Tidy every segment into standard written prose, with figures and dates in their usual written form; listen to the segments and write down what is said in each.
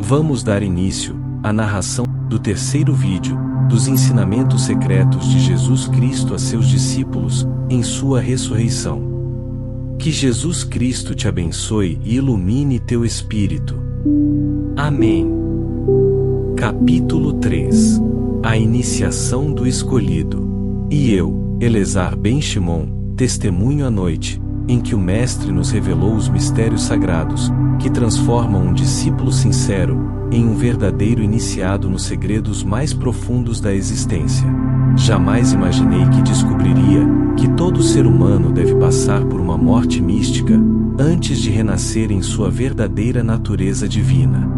Vamos dar início à narração do terceiro vídeo dos ensinamentos secretos de Jesus Cristo a seus discípulos em sua ressurreição. Que Jesus Cristo te abençoe e ilumine teu espírito. Amém. Capítulo 3. A iniciação do escolhido. E eu, Elezar ben Shimon, testemunho à noite, em que o Mestre nos revelou os mistérios sagrados, que transformam um discípulo sincero em um verdadeiro iniciado nos segredos mais profundos da existência. Jamais imaginei que descobriria que todo ser humano deve passar por uma morte mística antes de renascer em sua verdadeira natureza divina.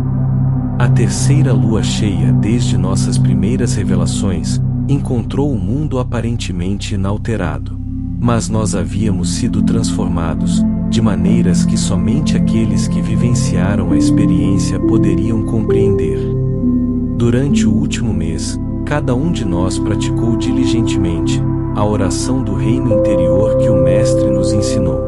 A terceira lua cheia, desde nossas primeiras revelações, encontrou o mundo aparentemente inalterado. Mas nós havíamos sido transformados, de maneiras que somente aqueles que vivenciaram a experiência poderiam compreender. Durante o último mês, cada um de nós praticou diligentemente a oração do reino interior que o Mestre nos ensinou.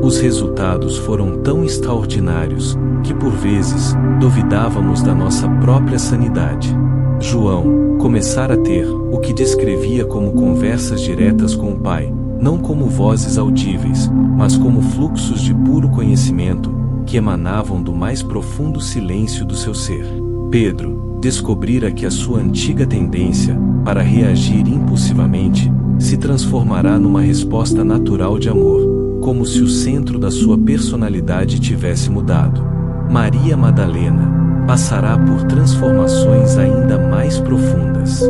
Os resultados foram tão extraordinários que por vezes duvidávamos da nossa própria sanidade. João começara a ter o que descrevia como conversas diretas com o Pai, não como vozes audíveis, mas como fluxos de puro conhecimento, que emanavam do mais profundo silêncio do seu ser. Pedro descobrira que a sua antiga tendência para reagir impulsivamente se transformará numa resposta natural de amor, como se o centro da sua personalidade tivesse mudado. Maria Madalena passará por transformações ainda mais profundas.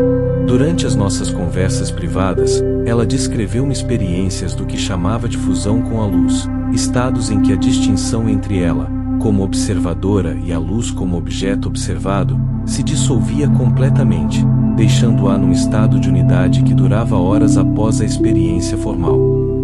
Durante as nossas conversas privadas, ela descreveu-me experiências do que chamava de fusão com a luz, estados em que a distinção entre ela, como observadora, e a luz como objeto observado, se dissolvia completamente, deixando-a num estado de unidade que durava horas após a experiência formal.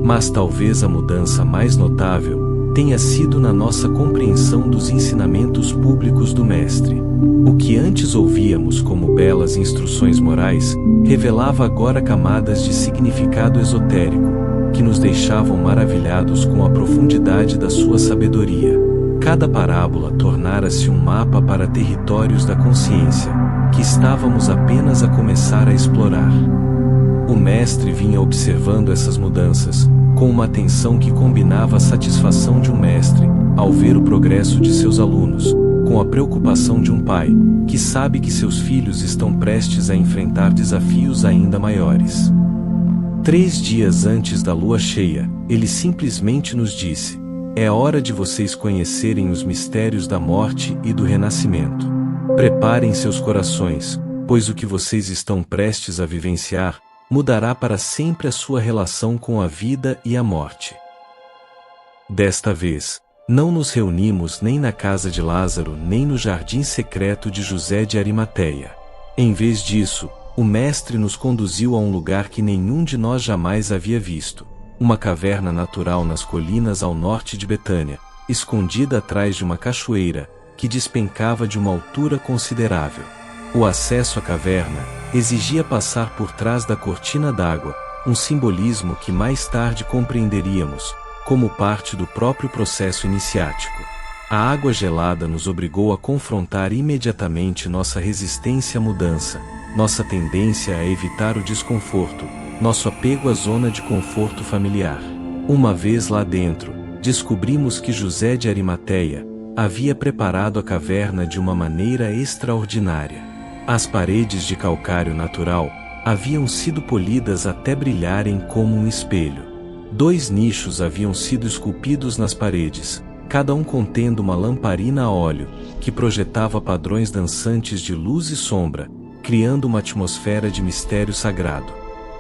Mas talvez a mudança mais notável tenha sido na nossa compreensão dos ensinamentos públicos do Mestre. O que antes ouvíamos como belas instruções morais, revelava agora camadas de significado esotérico, que nos deixavam maravilhados com a profundidade da sua sabedoria. Cada parábola tornara-se um mapa para territórios da consciência, que estávamos apenas a começar a explorar. O Mestre vinha observando essas mudanças, com uma atenção que combinava a satisfação de um mestre, ao ver o progresso de seus alunos, com a preocupação de um pai, que sabe que seus filhos estão prestes a enfrentar desafios ainda maiores. 3 dias antes da lua cheia, ele simplesmente nos disse: é hora de vocês conhecerem os mistérios da morte e do renascimento. Preparem seus corações, pois o que vocês estão prestes a vivenciar mudará para sempre a sua relação com a vida e a morte. Desta vez, não nos reunimos nem na casa de Lázaro nem no jardim secreto de José de Arimateia. Em vez disso, o Mestre nos conduziu a um lugar que nenhum de nós jamais havia visto, uma caverna natural nas colinas ao norte de Betânia, escondida atrás de uma cachoeira, que despencava de uma altura considerável. O acesso à caverna exigia passar por trás da cortina d'água, um simbolismo que mais tarde compreenderíamos, como parte do próprio processo iniciático. A água gelada nos obrigou a confrontar imediatamente nossa resistência à mudança, nossa tendência a evitar o desconforto, nosso apego à zona de conforto familiar. Uma vez lá dentro, descobrimos que José de Arimateia havia preparado a caverna de uma maneira extraordinária. As paredes de calcário natural haviam sido polidas até brilharem como um espelho. 2 nichos haviam sido esculpidos nas paredes, cada um contendo uma lamparina a óleo, que projetava padrões dançantes de luz e sombra, criando uma atmosfera de mistério sagrado.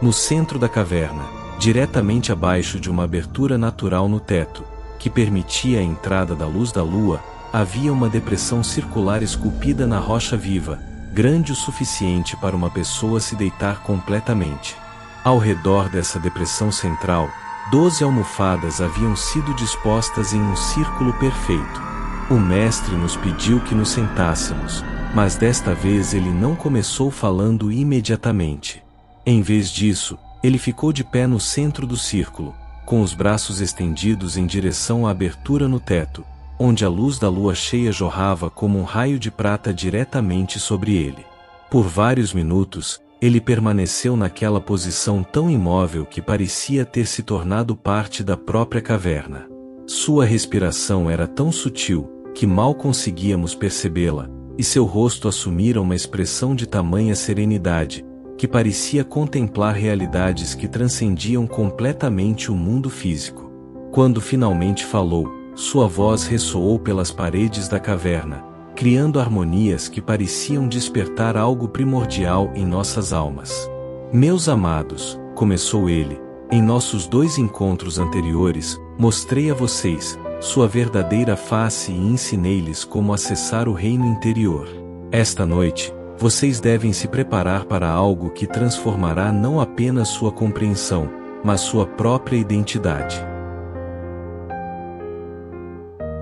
No centro da caverna, diretamente abaixo de uma abertura natural no teto, que permitia a entrada da luz da lua, havia uma depressão circular esculpida na rocha viva, grande o suficiente para uma pessoa se deitar completamente. Ao redor dessa depressão central, 12 almofadas haviam sido dispostas em um círculo perfeito. O Mestre nos pediu que nos sentássemos, mas desta vez ele não começou falando imediatamente. Em vez disso, ele ficou de pé no centro do círculo, com os braços estendidos em direção à abertura no teto, onde a luz da lua cheia jorrava como um raio de prata diretamente sobre ele. Por vários minutos, ele permaneceu naquela posição tão imóvel que parecia ter se tornado parte da própria caverna. Sua respiração era tão sutil, que mal conseguíamos percebê-la, e seu rosto assumira uma expressão de tamanha serenidade, que parecia contemplar realidades que transcendiam completamente o mundo físico. Quando finalmente falou, sua voz ressoou pelas paredes da caverna, criando harmonias que pareciam despertar algo primordial em nossas almas. Meus amados, começou ele, em nossos 2 encontros anteriores, mostrei a vocês sua verdadeira face e ensinei-lhes como acessar o reino interior. Esta noite, vocês devem se preparar para algo que transformará não apenas sua compreensão, mas sua própria identidade.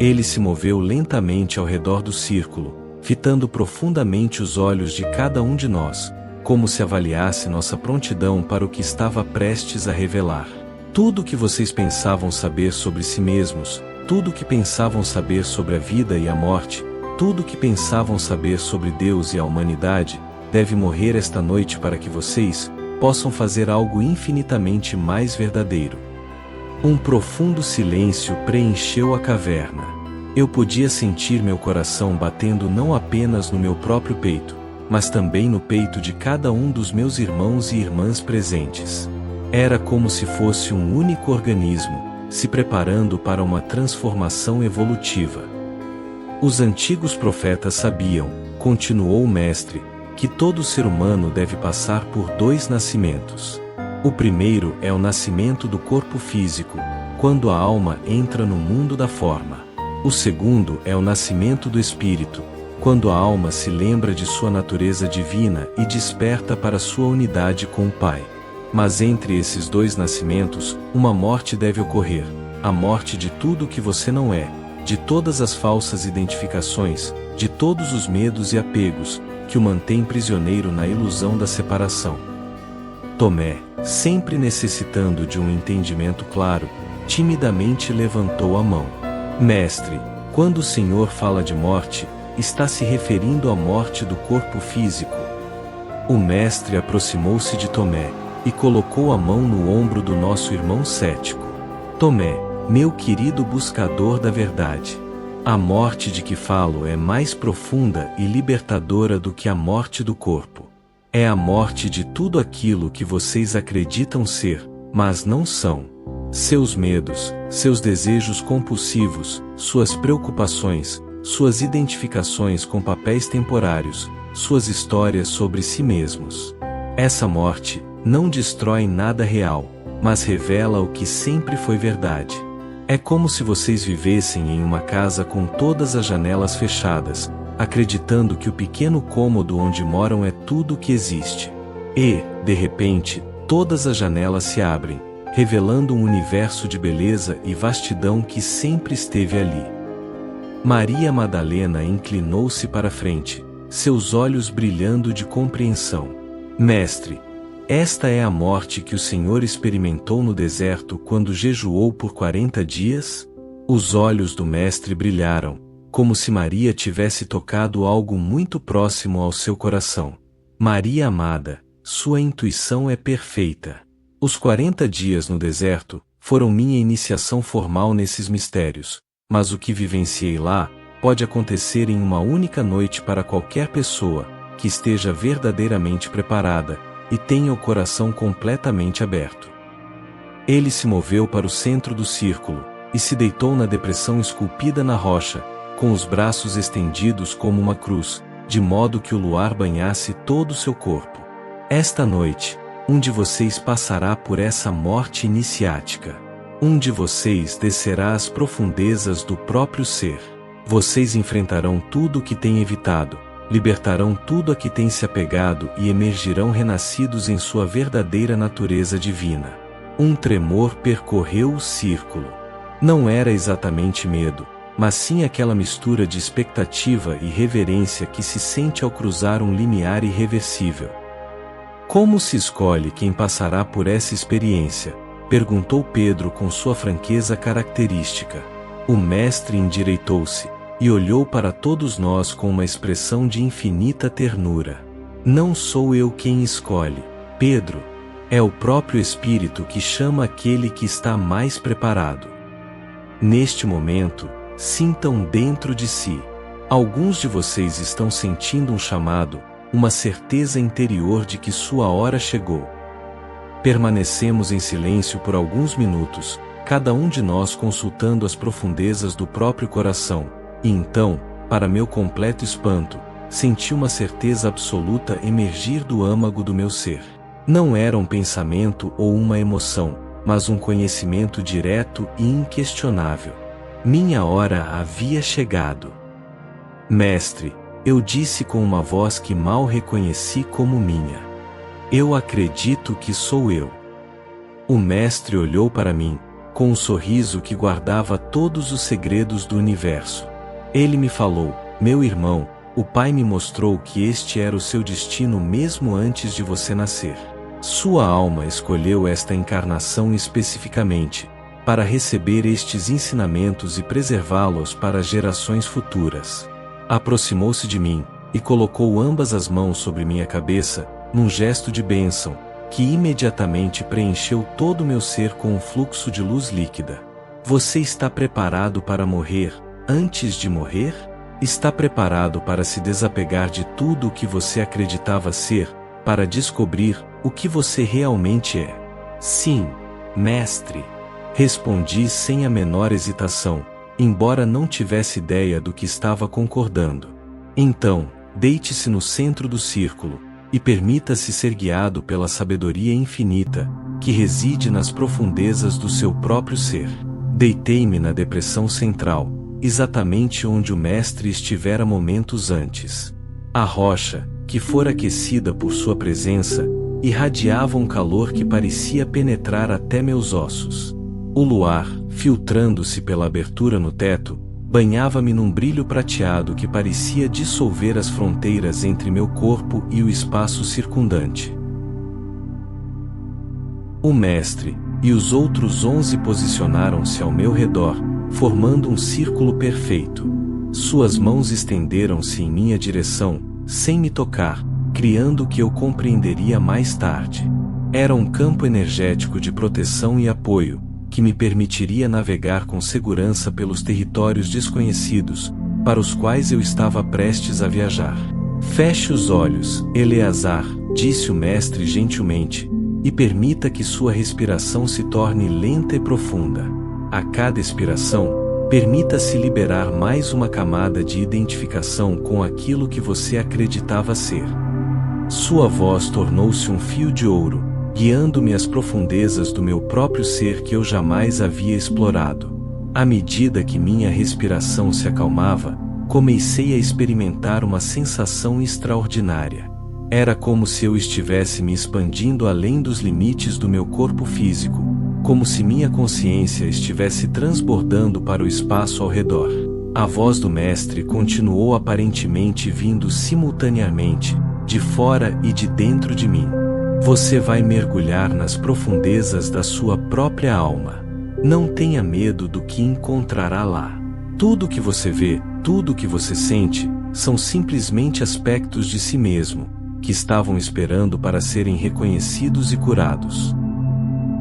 Ele se moveu lentamente ao redor do círculo, fitando profundamente os olhos de cada um de nós, como se avaliasse nossa prontidão para o que estava prestes a revelar. Tudo o que vocês pensavam saber sobre si mesmos, tudo o que pensavam saber sobre a vida e a morte, tudo o que pensavam saber sobre Deus e a humanidade, deve morrer esta noite para que vocês possam fazer algo infinitamente mais verdadeiro. Um profundo silêncio preencheu a caverna. Eu podia sentir meu coração batendo não apenas no meu próprio peito, mas também no peito de cada um dos meus irmãos e irmãs presentes. Era como se fosse um único organismo, se preparando para uma transformação evolutiva. Os antigos profetas sabiam, continuou o mestre, que todo ser humano deve passar por 2 nascimentos. O primeiro é o nascimento do corpo físico, quando a alma entra no mundo da forma. O segundo é o nascimento do espírito, quando a alma se lembra de sua natureza divina e desperta para sua unidade com o Pai. Mas entre esses 2 nascimentos, uma morte deve ocorrer, a morte de tudo o que você não é, de todas as falsas identificações, de todos os medos e apegos, que o mantém prisioneiro na ilusão da separação. Tomé, sempre necessitando de um entendimento claro, timidamente levantou a mão. Mestre, quando o Senhor fala de morte, está se referindo à morte do corpo físico. O mestre aproximou-se de Tomé, e colocou a mão no ombro do nosso irmão cético. Tomé, meu querido buscador da verdade, a morte de que falo é mais profunda e libertadora do que a morte do corpo. É a morte de tudo aquilo que vocês acreditam ser, mas não são. Seus medos, seus desejos compulsivos, suas preocupações, suas identificações com papéis temporários, suas histórias sobre si mesmos. Essa morte não destrói nada real, mas revela o que sempre foi verdade. É como se vocês vivessem em uma casa com todas as janelas fechadas, acreditando que o pequeno cômodo onde moram é tudo o que existe. E, de repente, todas as janelas se abrem, revelando um universo de beleza e vastidão que sempre esteve ali. Maria Madalena inclinou-se para a frente, seus olhos brilhando de compreensão. Mestre, esta é a morte que o Senhor experimentou no deserto quando jejuou por 40 dias? Os olhos do mestre brilharam, como se Maria tivesse tocado algo muito próximo ao seu coração. Maria amada, sua intuição é perfeita. Os 40 dias no deserto foram minha iniciação formal nesses mistérios, mas o que vivenciei lá pode acontecer em uma única noite para qualquer pessoa que esteja verdadeiramente preparada e tenha o coração completamente aberto. Ele se moveu para o centro do círculo, e se deitou na depressão esculpida na rocha, com os braços estendidos como uma cruz, de modo que o luar banhasse todo o seu corpo. Esta noite, um de vocês passará por essa morte iniciática. Um de vocês descerá às profundezas do próprio ser. Vocês enfrentarão tudo o que têm evitado, libertarão tudo a que têm se apegado e emergirão renascidos em sua verdadeira natureza divina. Um tremor percorreu o círculo. Não era exatamente medo, mas sim aquela mistura de expectativa e reverência que se sente ao cruzar um limiar irreversível. Como se escolhe quem passará por essa experiência? Perguntou Pedro com sua franqueza característica. O mestre endireitou-se e olhou para todos nós com uma expressão de infinita ternura. Não sou eu quem escolhe, Pedro. É o próprio Espírito que chama aquele que está mais preparado. Neste momento, sintam dentro de si. Alguns de vocês estão sentindo um chamado, uma certeza interior de que sua hora chegou. Permanecemos em silêncio por alguns minutos, cada um de nós consultando as profundezas do próprio coração, e então, para meu completo espanto, senti uma certeza absoluta emergir do âmago do meu ser. Não era um pensamento ou uma emoção, mas um conhecimento direto e inquestionável. Minha hora havia chegado. Mestre, eu disse com uma voz que mal reconheci como minha. Eu acredito que sou eu. O mestre olhou para mim, com um sorriso que guardava todos os segredos do universo. Ele me falou: meu irmão, o Pai me mostrou que este era o seu destino mesmo antes de você nascer. Sua alma escolheu esta encarnação especificamente, para receber estes ensinamentos e preservá-los para gerações futuras. Aproximou-se de mim, e colocou ambas as mãos sobre minha cabeça, num gesto de bênção, que imediatamente preencheu todo o meu ser com um fluxo de luz líquida. Você está preparado para morrer, antes de morrer? Está preparado para se desapegar de tudo o que você acreditava ser, para descobrir o que você realmente é? Sim, mestre. Respondi sem a menor hesitação, embora não tivesse ideia do que estava concordando. Então, deite-se no centro do círculo, e permita-se ser guiado pela sabedoria infinita, que reside nas profundezas do seu próprio ser. Deitei-me na depressão central, exatamente onde o mestre estivera momentos antes. A rocha, que fora aquecida por sua presença, irradiava um calor que parecia penetrar até meus ossos. O luar, filtrando-se pela abertura no teto, banhava-me num brilho prateado que parecia dissolver as fronteiras entre meu corpo e o espaço circundante. O mestre e os outros 11 posicionaram-se ao meu redor, formando um círculo perfeito. Suas mãos estenderam-se em minha direção, sem me tocar, criando o que eu compreenderia mais tarde. Era um campo energético de proteção e apoio, que me permitiria navegar com segurança pelos territórios desconhecidos, para os quais eu estava prestes a viajar. Feche os olhos, Eleazar, disse o mestre gentilmente, e permita que sua respiração se torne lenta e profunda. A cada expiração, permita-se liberar mais uma camada de identificação com aquilo que você acreditava ser. Sua voz tornou-se um fio de ouro, guiando-me às profundezas do meu próprio ser que eu jamais havia explorado. À medida que minha respiração se acalmava, comecei a experimentar uma sensação extraordinária. Era como se eu estivesse me expandindo além dos limites do meu corpo físico, como se minha consciência estivesse transbordando para o espaço ao redor. A voz do mestre continuou aparentemente vindo simultaneamente, de fora e de dentro de mim. Você vai mergulhar nas profundezas da sua própria alma. Não tenha medo do que encontrará lá. Tudo o que você vê, tudo o que você sente, são simplesmente aspectos de si mesmo, que estavam esperando para serem reconhecidos e curados.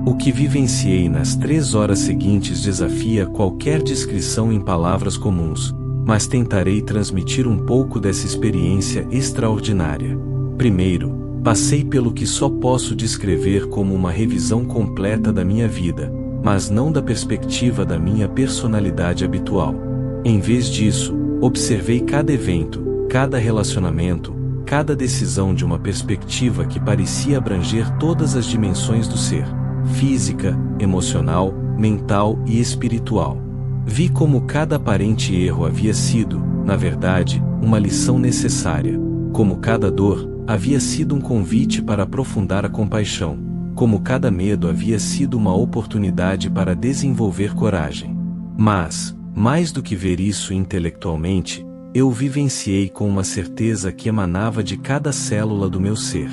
O que vivenciei nas 3 horas seguintes desafia qualquer descrição em palavras comuns, mas tentarei transmitir um pouco dessa experiência extraordinária. Primeiro, passei pelo que só posso descrever como uma revisão completa da minha vida, mas não da perspectiva da minha personalidade habitual. Em vez disso, observei cada evento, cada relacionamento, cada decisão de uma perspectiva que parecia abranger todas as dimensões do ser: física, emocional, mental e espiritual. Vi como cada aparente erro havia sido, na verdade, uma lição necessária, como cada dor havia sido um convite para aprofundar a compaixão, como cada medo havia sido uma oportunidade para desenvolver coragem. Mas, mais do que ver isso intelectualmente, eu o vivenciei com uma certeza que emanava de cada célula do meu ser.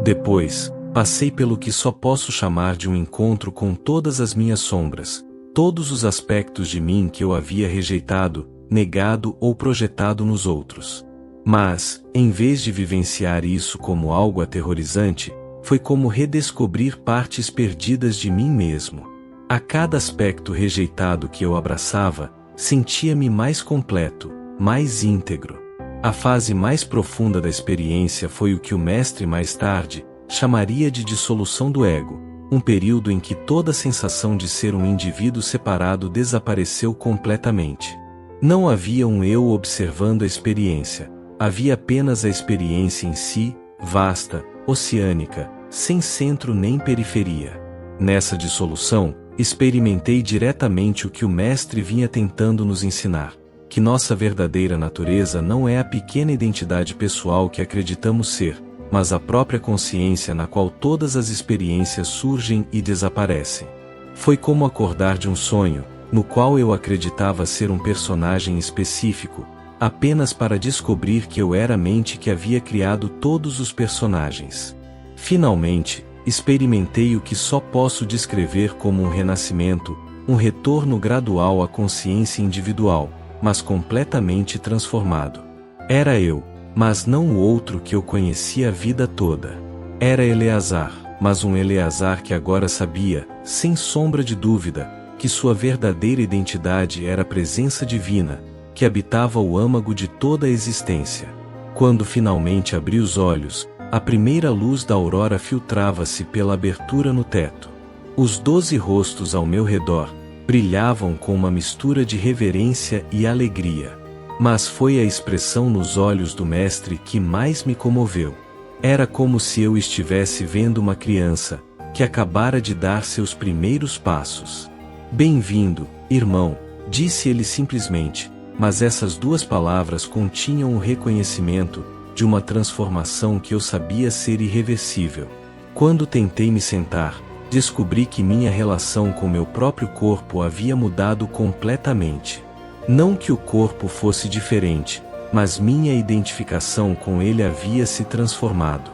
Depois, passei pelo que só posso chamar de um encontro com todas as minhas sombras, todos os aspectos de mim que eu havia rejeitado, negado ou projetado nos outros. Mas, em vez de vivenciar isso como algo aterrorizante, foi como redescobrir partes perdidas de mim mesmo. A cada aspecto rejeitado que eu abraçava, sentia-me mais completo, mais íntegro. A fase mais profunda da experiência foi o que o mestre mais tarde chamaria de dissolução do ego, um período em que toda a sensação de ser um indivíduo separado desapareceu completamente. Não havia um eu observando a experiência, havia apenas a experiência em si, vasta, oceânica, sem centro nem periferia. Nessa dissolução, experimentei diretamente o que o mestre vinha tentando nos ensinar, que nossa verdadeira natureza não é a pequena identidade pessoal que acreditamos ser, mas a própria consciência na qual todas as experiências surgem e desaparecem. Foi como acordar de um sonho, no qual eu acreditava ser um personagem específico, apenas para descobrir que eu era a mente que havia criado todos os personagens. Finalmente, experimentei o que só posso descrever como um renascimento, um retorno gradual à consciência individual, mas completamente transformado. Era eu, mas não o outro que eu conhecia a vida toda. Era Eleazar, mas um Eleazar que agora sabia, sem sombra de dúvida, que sua verdadeira identidade era a presença divina, que habitava o âmago de toda a existência. Quando finalmente abri os olhos, a primeira luz da aurora filtrava-se pela abertura no teto. Os 12 rostos ao meu redor brilhavam com uma mistura de reverência e alegria. Mas foi a expressão nos olhos do mestre que mais me comoveu. Era como se eu estivesse vendo uma criança, que acabara de dar seus primeiros passos. "Bem-vindo, irmão", disse ele simplesmente, mas essas duas palavras continham o reconhecimento de uma transformação que eu sabia ser irreversível. Quando tentei me sentar, descobri que minha relação com meu próprio corpo havia mudado completamente. Não que o corpo fosse diferente, mas minha identificação com ele havia se transformado.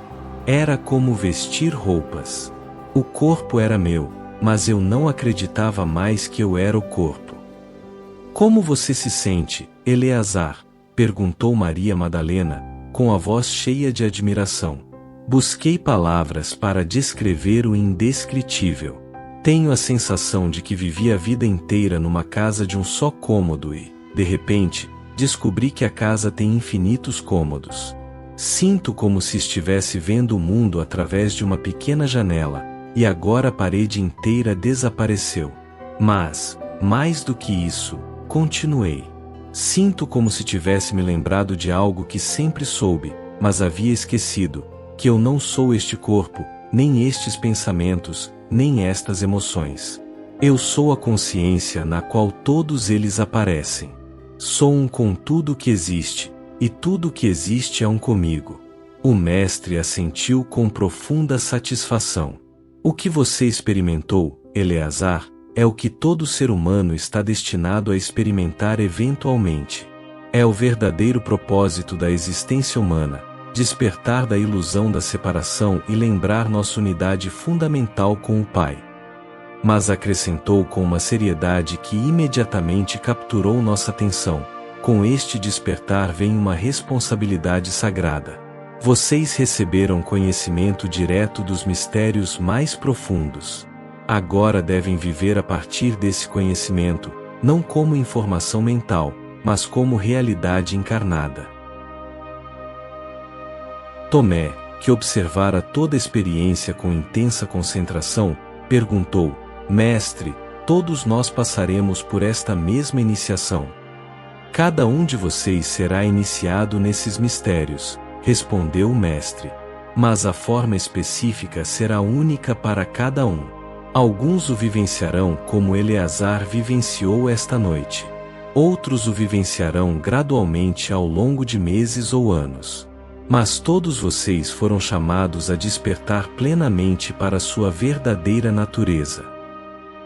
Era como vestir roupas. O corpo era meu, mas eu não acreditava mais que eu era o corpo. "Como você se sente, Eleazar?", perguntou Maria Madalena, com a voz cheia de admiração. Busquei palavras para descrever o indescritível. "Tenho a sensação de que vivi a vida inteira numa casa de um só cômodo e, de repente, descobri que a casa tem infinitos cômodos. Sinto como se estivesse vendo o mundo através de uma pequena janela, e agora a parede inteira desapareceu. Mas, mais do que isso, continuei. Sinto como se tivesse me lembrado de algo que sempre soube, mas havia esquecido, que eu não sou este corpo, nem estes pensamentos, nem estas emoções. Eu sou a consciência na qual todos eles aparecem. Sou um com tudo que existe, e tudo que existe é um comigo." O mestre assentiu com profunda satisfação. "O que você experimentou, Eleazar, é o que todo ser humano está destinado a experimentar eventualmente. É o verdadeiro propósito da existência humana, despertar da ilusão da separação e lembrar nossa unidade fundamental com o Pai." Mas acrescentou com uma seriedade que imediatamente capturou nossa atenção: "Com este despertar vem uma responsabilidade sagrada. Vocês receberam conhecimento direto dos mistérios mais profundos. Agora devem viver a partir desse conhecimento, não como informação mental, mas como realidade encarnada." Tomé, que observara toda a experiência com intensa concentração, perguntou: "Mestre, todos nós passaremos por esta mesma iniciação?" "Cada um de vocês será iniciado nesses mistérios", respondeu o mestre. "Mas a forma específica será única para cada um. Alguns o vivenciarão como Eleazar vivenciou esta noite. Outros o vivenciarão gradualmente ao longo de meses ou anos. Mas todos vocês foram chamados a despertar plenamente para sua verdadeira natureza."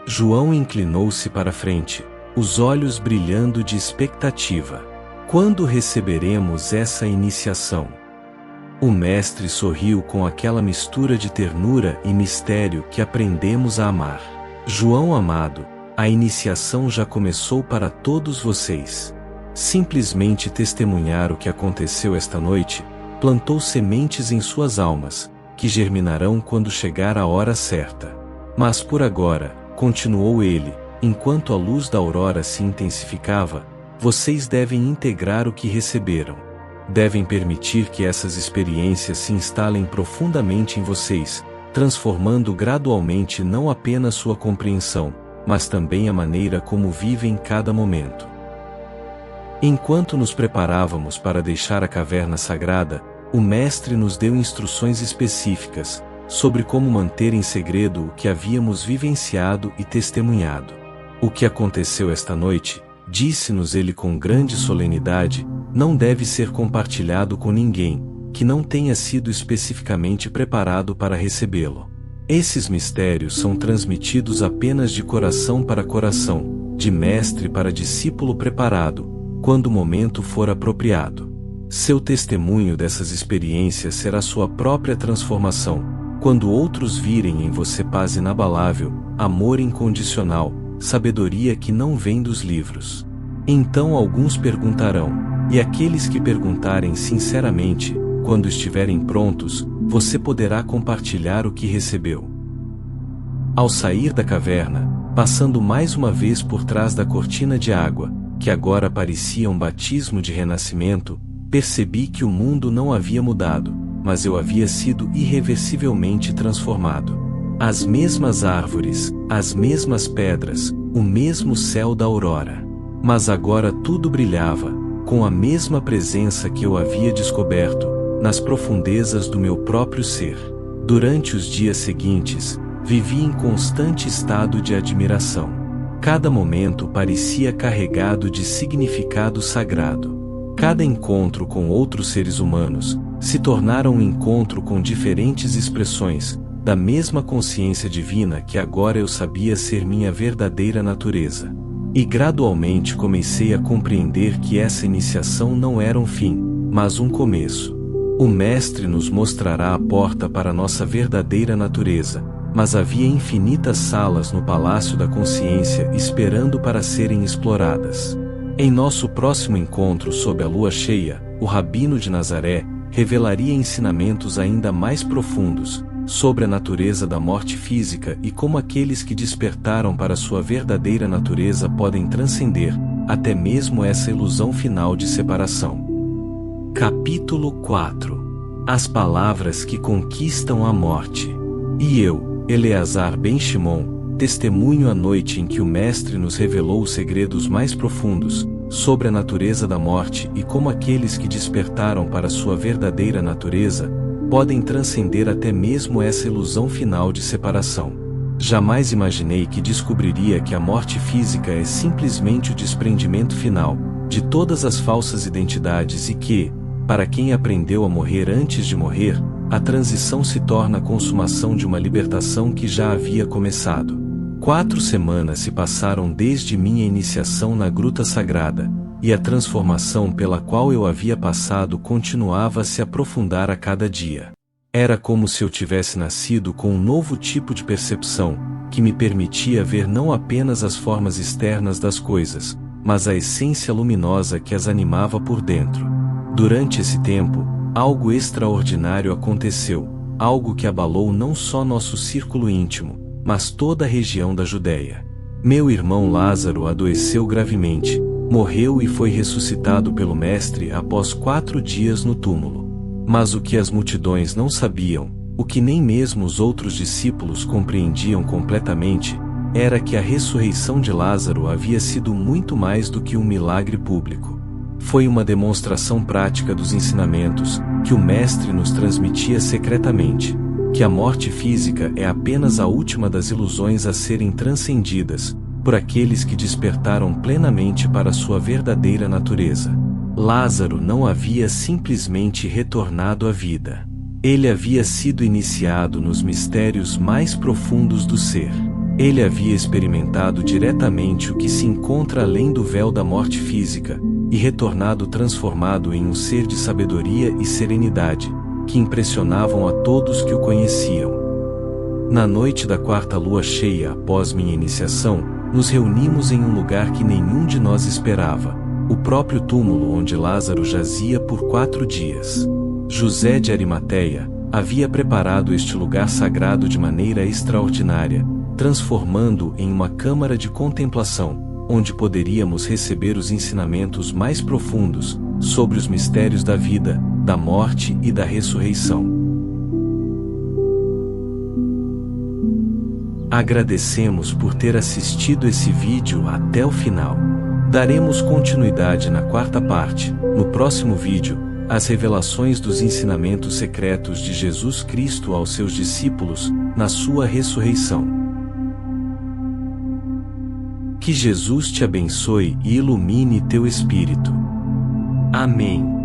João inclinou-se para a frente, os olhos brilhando de expectativa. "Quando receberemos essa iniciação?" O mestre sorriu com aquela mistura de ternura e mistério que aprendemos a amar. "João amado, A iniciação já começou para todos vocês. Simplesmente testemunhar o que aconteceu esta noite plantou sementes em suas almas, que germinarão quando chegar a hora certa. Mas por agora, continuou ele, enquanto a luz da aurora se intensificava, vocês devem integrar o que receberam. Devem permitir que essas experiências se instalem profundamente em vocês, transformando gradualmente não apenas sua compreensão, mas também a maneira como vivem cada momento. Enquanto nos preparávamos para deixar a caverna sagrada, o Mestre nos deu instruções específicas sobre como manter em segredo o que havíamos vivenciado e testemunhado. O que aconteceu esta noite, disse-nos ele com grande solenidade, não deve ser compartilhado com ninguém que não tenha sido especificamente preparado para recebê-lo. Esses mistérios são transmitidos apenas de coração para coração, de mestre para discípulo preparado, quando o momento for apropriado. Seu testemunho dessas experiências será sua própria transformação, quando outros virem em você paz inabalável, amor incondicional, sabedoria que não vem dos livros. Então alguns perguntarão, e aqueles que perguntarem sinceramente, quando estiverem prontos, você poderá compartilhar o que recebeu. Ao sair da caverna, passando mais uma vez por trás da cortina de água, que agora parecia um batismo de renascimento, percebi que o mundo não havia mudado, mas eu havia sido irreversivelmente transformado. As mesmas árvores, as mesmas pedras, o mesmo céu da aurora. Mas agora tudo brilhava, com a mesma presença que eu havia descoberto, nas profundezas do meu próprio ser. Durante os dias seguintes, vivi em constante estado de admiração. Cada momento parecia carregado de significado sagrado. Cada encontro com outros seres humanos se tornara um encontro com diferentes expressões da mesma consciência divina que agora eu sabia ser minha verdadeira natureza. E gradualmente comecei a compreender que essa iniciação não era um fim, mas um começo. O Mestre nos mostrará a porta para nossa verdadeira natureza, mas havia infinitas salas no Palácio da Consciência esperando para serem exploradas. Em nosso próximo encontro sob a lua cheia, o Rabino de Nazaré revelaria ensinamentos ainda mais profundos sobre a natureza da morte física e como aqueles que despertaram para sua verdadeira natureza podem transcender até mesmo essa ilusão final de separação. Capítulo 4. As palavras que conquistam a morte. E eu, Eleazar ben Shimon, testemunho a noite em que o Mestre nos revelou os segredos mais profundos sobre a natureza da morte e como aqueles que despertaram para sua verdadeira natureza podem transcender até mesmo essa ilusão final de separação. Jamais imaginei que descobriria que a morte física é simplesmente o desprendimento final de todas as falsas identidades e que, para quem aprendeu a morrer antes de morrer, a transição se torna a consumação de uma libertação que já havia começado. 4 semanas se passaram desde minha iniciação na Gruta Sagrada, e a transformação pela qual eu havia passado continuava a se aprofundar a cada dia. Era como se eu tivesse nascido com um novo tipo de percepção, que me permitia ver não apenas as formas externas das coisas, mas a essência luminosa que as animava por dentro. Durante esse tempo, algo extraordinário aconteceu, algo que abalou não só nosso círculo íntimo, mas toda a região da Judéia. Meu irmão Lázaro adoeceu gravemente, morreu e foi ressuscitado pelo Mestre após 4 dias no túmulo. Mas o que as multidões não sabiam, o que nem mesmo os outros discípulos compreendiam completamente, era que a ressurreição de Lázaro havia sido muito mais do que um milagre público. Foi uma demonstração prática dos ensinamentos que o Mestre nos transmitia secretamente, que a morte física é apenas a última das ilusões a serem transcendidas por aqueles que despertaram plenamente para sua verdadeira natureza. Lázaro não havia simplesmente retornado à vida. Ele havia sido iniciado nos mistérios mais profundos do ser. Ele havia experimentado diretamente o que se encontra além do véu da morte física, e retornado transformado em um ser de sabedoria e serenidade, que impressionavam a todos que o conheciam. Na noite da 4ª lua cheia após minha iniciação, nos reunimos em um lugar que nenhum de nós esperava, o próprio túmulo onde Lázaro jazia por 4 dias. José de Arimateia havia preparado este lugar sagrado de maneira extraordinária, transformando-o em uma câmara de contemplação, onde poderíamos receber os ensinamentos mais profundos sobre os mistérios da vida, da morte e da ressurreição. Agradecemos por ter assistido esse vídeo até o final. Daremos continuidade na 4ª parte, no próximo vídeo, as revelações dos ensinamentos secretos de Jesus Cristo aos seus discípulos, na sua ressurreição. Que Jesus te abençoe e ilumine teu espírito. Amém.